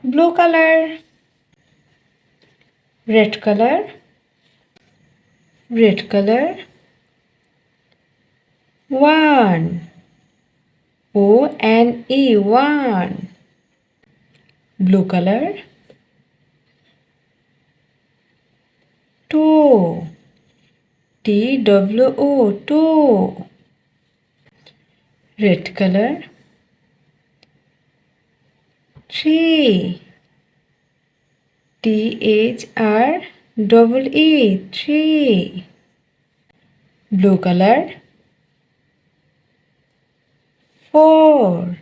blue color, red color, red color, 1, O-N-E, 1, blue color, 2, T-W-O, 2, red color, 3, T-H-R-E-E, 3, blue color, 4,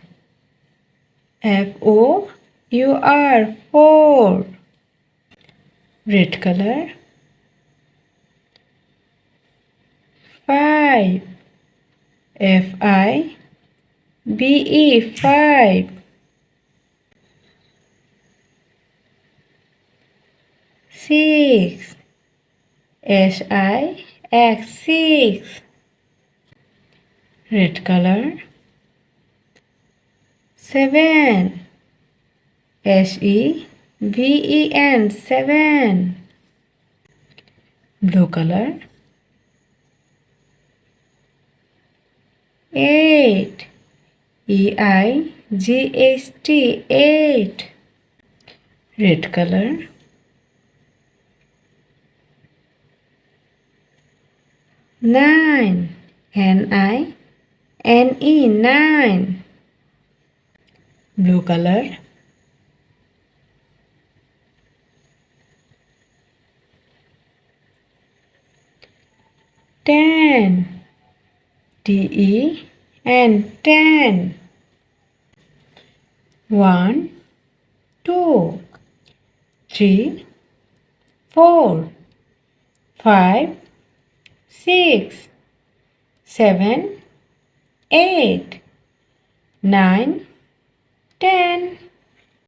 F-O-U-R, 4, red color, 5, F-I-B-E, 5, 6, S-I-X, 6, red color, 7, S-E-V-E-N, 7, blue color, 8, E-I-G-H-T, 8, red color, 9, N-I-N-E, 9, blue color, 10, T-E-N, 10, 1, 2, 3, 4, 5, 6, 7, 8, 9, 10.